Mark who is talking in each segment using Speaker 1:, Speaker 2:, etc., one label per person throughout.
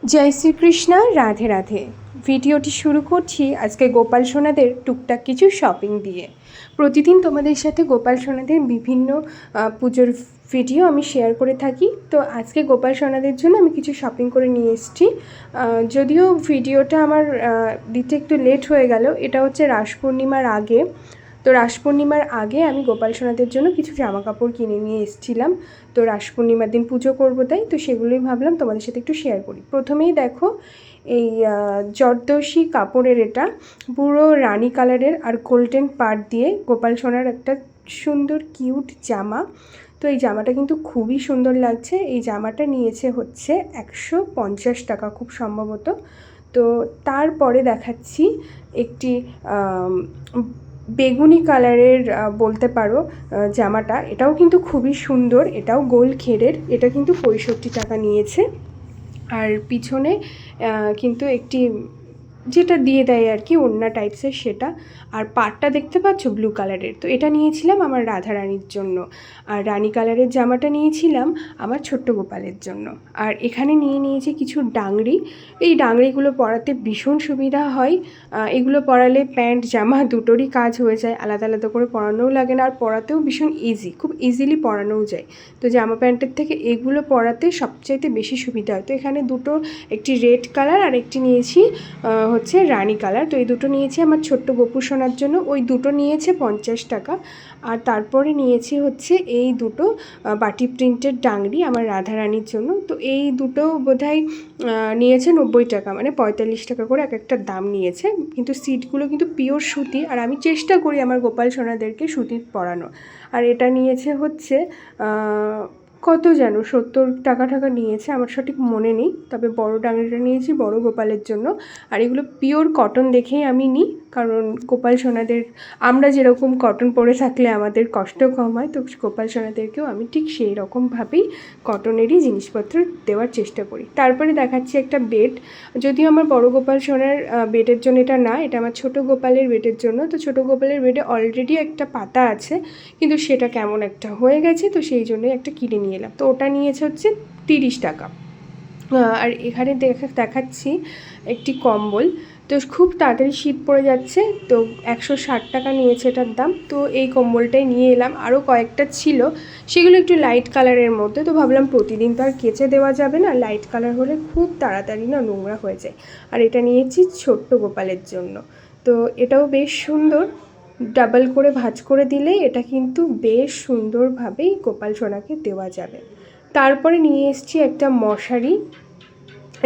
Speaker 1: জয় শ্রীকৃষ্ণ, রাধে রাধে। ভিডিওটি শুরু করছি আজকে গোপাল সোনাদের টুকটাক কিছু শপিং দিয়ে। প্রতিদিন তোমাদের সাথে গোপাল সোনাদের বিভিন্ন পুজোর ভিডিও আমি শেয়ার করে থাকি। তো আজকে গোপাল সোনাদের জন্য আমি কিছু শপিং করে নিয়ে এসেছি। যদিও ভিডিওটা আমার দিতে একটু লেট হয়ে গেল, এটা হচ্ছে রাস পূর্ণিমার আগে। তো রাস পূর্ণিমার আগে আমি গোপাল সোনাদের জন্য কিছু জামা কাপড় কিনে নিয়ে এসেছিলাম। তো রাস পূর্ণিমার দিন পুজো করবো, তাই তো সেগুলোই ভাবলাম তোমাদের সাথে একটু শেয়ার করি। প্রথমেই দেখো, এই জর্দোসি কাপড়ের, এটা পুরো রানি কালারের আর গোল্ডেন পাড় দিয়ে গোপাল সোনার একটা সুন্দর কিউট জামা। তো এই জামাটা কিন্তু খুবই সুন্দর লাগছে। এই জামাটা নিয়েছে হচ্ছে 150 টাকা খুব সম্ভবত। তো তারপরে দেখাচ্ছি একটি বেগুনি কালারের বলতে পারো জামাটা, এটাও কিন্তু খুবই সুন্দর, এটাও গোল ঘেরের, এটা কিন্তু 65 টাকা নিয়েছে। আর পিছনে কিন্তু একটি যেটা দিয়ে দেয় আর কি ওড়না টাইপসের, সেটা। আর পাড়টা দেখতে পাচ্ছ ব্লু কালারের, তো এটা নিয়েছিলাম আমার রাধা রানীর জন্য। আর রানী কালারের জামাটা নিয়েছিলাম আমার ছোট্ট গোপালের জন্য। আর এখানে নিয়েছি কিছু ডাংরি। এই ডাংরিগুলো পরাতে ভীষণ সুবিধা হয়। এগুলো পরালে প্যান্ট জামা দুটোরই কাজ হয়ে যায়, আলাদা আলাদা করে পরানোও লাগে না, আর পরাতেও ভীষণ ইজি, খুব ইজিলি পরানোও যায়। তো জামা প্যান্টের থেকে এগুলো পরাতে সবচাইতে বেশি সুবিধা হয়। তো এখানে দুটো, একটি রেড কালার আর একটি নিয়েছি হচ্ছে রানী কালার। তো এই দুটো নিয়েছি আমার ছোট্ট গোপু সোনার জন্য, ওই দুটো নিয়েছে 50 টাকা। আর তারপরে নিয়েছি হচ্ছে এই দুটো বাটি প্রিন্টের ডাংরি আমার রাধা রানীর জন্য। তো এই দুটো বোধহয় নিয়েছে 90 টাকা, মানে 45 টাকা করে এক একটা দাম নিয়েছে। কিন্তু সিটগুলো কিন্তু পিওর সুতি, আর আমি চেষ্টা করি আমার গোপাল সোনাদেরকে সুতির পরানো। আর এটা নিয়েছে হচ্ছে কত যেন 70 টাকা নিয়েছে, আমার সঠিক মনে নেই। তবে বড় ডাংরিটা নিয়েছি বড় গোপালের জন্য। আর এগুলো পিওর কটন দেখেই আমি নিই, কারণ গোপাল সোনাদের, আমরা যেরকম কটন পরে থাকলে আমাদের কষ্ট কম হয়, তো গোপাল সোনাদেরকেও আমি ঠিক সেই রকমভাবেই কটনেরই জিনিসপত্র দেওয়ার চেষ্টা করি। তারপরে দেখাচ্ছি একটা বেড। যদিও আমার বড় গোপাল সোনার বেডের জন্য এটা না, এটা আমার ছোট গোপালের বেডের জন্য। তো ছোট গোপালের বেডে অলরেডি একটা পাতা আছে, কিন্তু সেটা কেমন একটা হয়ে গেছে, তো সেই জন্যই একটা কিনে নিয়ে এলাম। তো ওটা নিয়েছে হচ্ছে 30 টাকা। আর এখানে দেখাচ্ছি একটি কম্বল। তো খুব তাড়াতাড়ি শীত পড়ে যাচ্ছে, তো 160 টাকা নিয়েছে এটার দাম। তো এই কম্বলটাই নিয়ে এলাম। আরও কয়েকটা ছিল, সেগুলো একটু লাইট কালারের মধ্যে। তো ভাবলাম প্রতিদিন তো আর কেচে দেওয়া যাবে না, লাইট কালার হলে খুব তাড়াতাড়ি না নোংরা হয়ে যায়। আর এটা নিয়েছি ছোট্ট গোপালের জন্য। তো এটাও বেশ সুন্দর, ডাবল করে ভাঁজ করে দিলে এটা কিন্তু বেশ সুন্দরভাবেই গোপাল সোনাকে দেওয়া যাবে। তারপরে নিয়ে এসেছি একটা মশারি।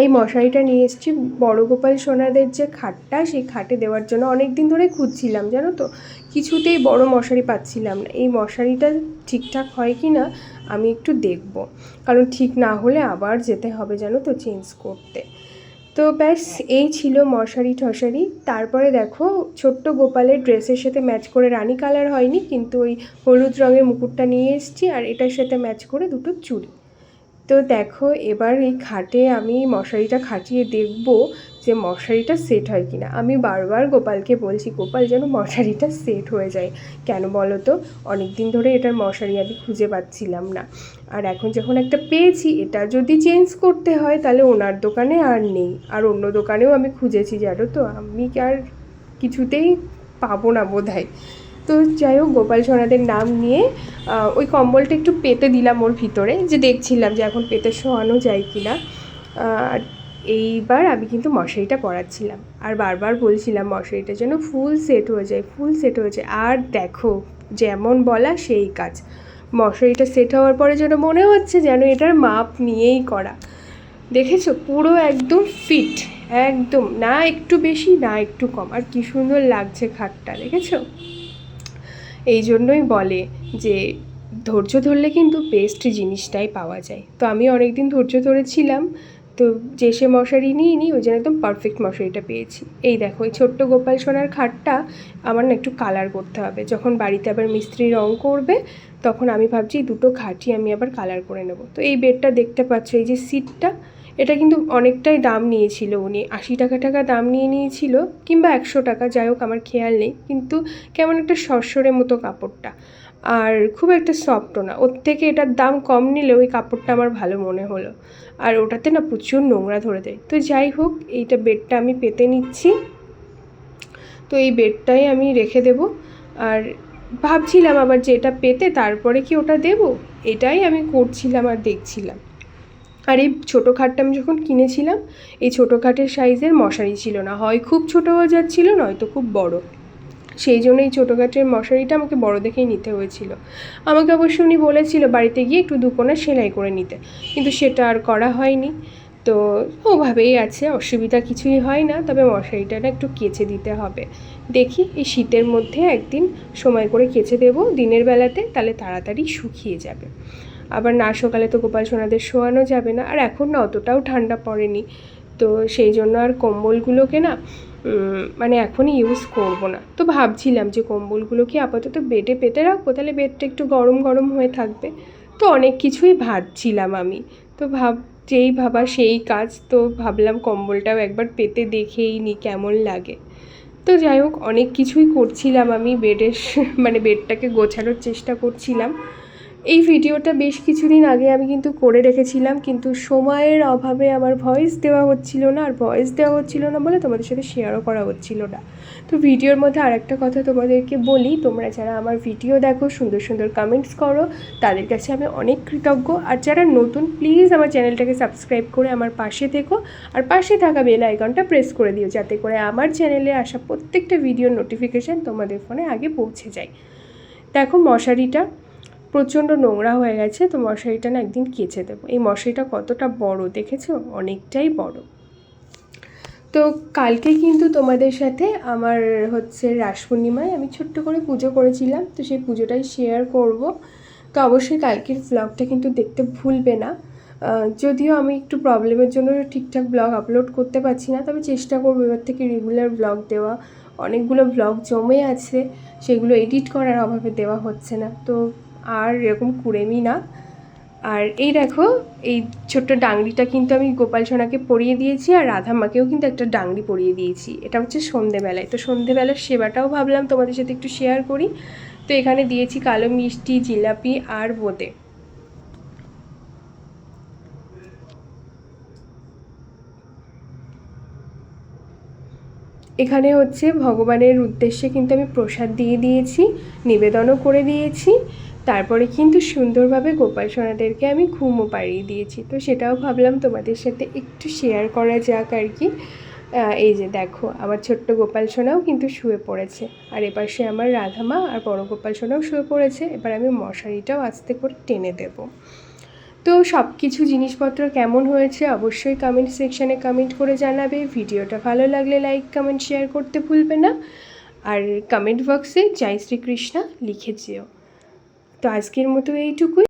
Speaker 1: এই মশারিটা নিয়ে এসেছি বড় গোপাল সোনাদের যে খাটটা, সেই খাটে দেওয়ার জন্য। অনেক দিন ধরে খুঁজছিলাম, জানো তো, কিছুতেই বড় মশারি পাচ্ছিলাম না। এই মশারিটা ঠিকঠাক হয় কি না আমি একটু দেখব, কারণ ঠিক না হলে আবার যেতে হবে জানো তো চেঞ্জ করতে। তো ব্যাস এই ছিল মশারি টশারি। তারপরে দেখো, ছোট্ট গোপালের ড্রেসের সাথে ম্যাচ করে, রানী কালার হয়নি কিন্তু ওই হলুদ রঙের মুকুটটা নিয়ে এসেছি, আর এটার সাথে ম্যাচ করে দুটো চুড়ি। তো দেখো, এবার এই খাটে আমি মশারিটা খাটিয়ে দেখব যে মশারিটা সেট হয় কি না। আমি বারবার গোপালকে বলছি, গোপাল যেন মশারিটা সেট হয়ে যায়। কেন বলো তো, অনেক দিন ধরে এটার মশারি আমি খুঁজে পাচ্ছিলাম না। আর এখন যখন একটা পেয়েছি, এটা যদি চেঞ্জ করতে হয় তাহলে ওনার দোকানে আর নেই, আর অন্য দোকানেও আমি খুঁজেছি জানো তো, আমি আর কিছুতেই পাবো না বোধহয়। তো যাই হোক, গোপাল সোনাদের নাম নিয়ে ওই কম্বলটা একটু পেতে দিলাম ওর ভিতরে, যে দেখছিলাম যে এখন পেতে শোয়ানো যায় কি না। আর এইবার আমি কিন্তু মশারিটা পরাচ্ছিলাম, আর বারবার বলছিলাম মশারিটা যেন ফুল সেট হয়ে যায়, ফুল সেট হয়ে যায়। আর দেখো, যেমন বলা সেই কাজ। মশারিটা সেট হওয়ার পরে যেন মনে হচ্ছে যেন এটার মাপ নিয়েই করা। দেখেছো, পুরো একদম ফিট, একদম না একটু বেশি না একটু কম। আর কি সুন্দর লাগছে খাটটা, দেখেছো। এই জন্যই বলে যে ধৈর্য ধরলে কিন্তু বেস্ট জিনিসটাই পাওয়া যায়। তো আমি অনেক দিন ধৈর্য ধরেছিলাম, তো যে সে মশারি নিই ওই জন্য একদম পারফেক্ট মশারিটা পেয়েছি। এই দেখো, এই ছোট্ট গোপাল সোনার খাটটা আমার না একটু কালার করতে হবে। যখন বাড়িতে আবার মিস্ত্রি রং করবে, তখন আমি ভাবছি দুটো খাটই আমি আবার কালার করে নেব। তো এই বেডটা দেখতে পাচ্ছ, এই যে সিটটা, এটা কিন্তু অনেকটাই দাম নিয়েছিল উনি, 80 টাকা দাম নিয়েছিল, কিংবা 100 টাকা, যাই হোক আমার খেয়াল নেই। কিন্তু কেমন একটা সরসরে মতো কাপড়টা। আর খুব একটা সফটও না। ওর থেকে এটার দাম কম নিলেও ওই কাপড়টা আমার ভালো মনে হলো। আর ওটাতে না প্রচুর নোংরা ধরে দেয়। তো যাই হোক, এইটা বেডটা আমি পেতে নিচ্ছি। তো এই বেডটাই আমি রেখে দেব। আর ভাবছিলাম আবার যে এটা পেতে তারপরে কি ওটা দেব, এটাই আমি করছিলাম আর দেখছিলাম। আর এই ছোটো খাটটা আমি যখন কিনেছিলাম, এই ছোটো খাটের সাইজের মশারি ছিল না, হয় খুব ছোটো হয়ে যাচ্ছিলো, নয়তো খুব বড়। সেই জন্য এই ছোটো খাটের মশারিটা আমাকে বড় দেখেই নিতে হয়েছিল। আমাকে অবশ্য উনি বলেছিল বাড়িতে গিয়ে একটু দুকোনা সেলাই করে নিতে, কিন্তু সেটা আর করা হয়নি। তো ওভাবেই আছে, অসুবিধা কিছুই হয় না। তবে মশারিটা না একটু কেচে দিতে হবে। দেখি এই শীতের মধ্যে একদিন সময় করে কেচে দেবো দিনের বেলাতে, তাহলে তাড়াতাড়ি শুকিয়ে যাবে। আবার না সকালে তো গোপাল সোনাদের শোয়ানো যাবে না, আর এখন না অতটাও ঠান্ডা পড়েনি, তো সেই জন্য আর কম্বলগুলোকে না মানে এখনই ইউজ করব না। তো ভাবছিলাম যে কম্বলগুলোকে আপাতত বেডে পেতে রাখবো, তাহলে বেডটা একটু গরম গরম হয়ে থাকবে। তো অনেক কিছুই ভাবছিলাম আমি। তো যেই ভাবা সেই কাজ। তো ভাবলাম কম্বলটাও একবার পেতে দেখেই নি কেমন লাগে। তো যাই হোক, অনেক কিছুই করছিলাম আমি বেডের মানে বেডটাকে গোছানোর চেষ্টা করছিলাম। এই ভিডিওটা বেশ কিছুদিন আগে আমি কিন্তু করে রেখেছিলাম, কিন্তু সময়ের অভাবে আমার ভয়েস দেওয়া হচ্ছিল না। আর ভয়েস দেওয়া হচ্ছিল না বলে তোমাদের সাথে শেয়ারও করা হচ্ছিল না। তো ভিডিওর মধ্যে আরেকটা কথা তোমাদেরকে বলি, তোমরা যারা আমার ভিডিও দেখো, সুন্দর সুন্দর কমেন্টস করো, তাদের কাছে আমি অনেক কৃতজ্ঞ। আর যারা নতুন, প্লিজ আমার চ্যানেলটাকে সাবস্ক্রাইব করে আমার পাশে থেকো, আর পাশে থাকা বেল আইকনটা প্রেস করে দিও, যাতে করে আমার চ্যানেলে আসা প্রত্যেকটা ভিডিওর নোটিফিকেশান তোমাদের ফোনে আগে পৌঁছে যায়। দেখো মশারিটা প্রচণ্ড নোংরা হয়ে গেছে, তো মশারিটা না একদিন কেচে দেবো। এই মশারিটা কতটা বড় দেখেছো, অনেকটাই বড়। তো কালকে কিন্তু তোমাদের সাথে আমার রাস পূর্ণিমায় আমি ছোট্ট করে পুজো করেছিলাম, তো সেই পুজোটাই শেয়ার করব। তো অবশ্যই কালকের ব্লগটা কিন্তু দেখতে ভুলবে না। যদিও আমি একটু প্রবলেমের জন্য ঠিকঠাক ব্লগ আপলোড করতে পারছি না, তবে চেষ্টা করবো এবার থেকে রেগুলার ব্লগ দেওয়া। অনেকগুলো ব্লগ জমে আছে, সেগুলো এডিট করার অভাবে দেওয়া হচ্ছে না, তো আর এরকম কুড়েমি না। আর এই দেখো, এই ছোট্ট ডাংরিটা কিন্তু আমি গোপাল সোনাকে পরিয়ে দিয়েছি, আর রাধা মাকেও কিন্তু একটা ডাংরি পরিয়ে দিয়েছি। এটা হচ্ছে সন্ধেবেলায়। তো সন্ধেবেলার সেবাটাও ভাবলাম তোমাদের সাথে একটু শেয়ার করি। তো এখানে দিয়েছি কালো মিষ্টি, জিলাপি আর বোঁদে। এখানে ভগবানের উদ্দেশ্যে কিন্তু আমি প্রসাদ দিয়ে দিয়েছি, নিবেদনও করে দিয়েছি। তারপরে কিন্তু সুন্দরভাবে গোপাল সোনাদেরকে আমি ঘুমও পাড়িয়ে দিয়েছি। তো সেটাও ভাবলাম তোমাদের সাথে একটু শেয়ার করা যাক আর কি। এই যে দেখো, আমার ছোট্ট গোপাল সোনাও কিন্তু শুয়ে পড়েছে, আর এপাশে আমার রাধামা আর বড় গোপাল সোনাও শুয়ে পড়েছে। এবার আমি মশারিটাও আস্তে করে টেনে দেব। তো সব কিছু জিনিসপত্র কেমন হয়েছে অবশ্যই কমেন্ট সেকশানে কমেন্ট করে জানাবে। ভিডিওটা ভালো লাগলে লাইক, কমেন্ট, শেয়ার করতে ভুলবে না। আর কমেন্ট বক্সে জয় শ্রীকৃষ্ণ লিখে যেও। তো আজকের মতো এইটুকুই।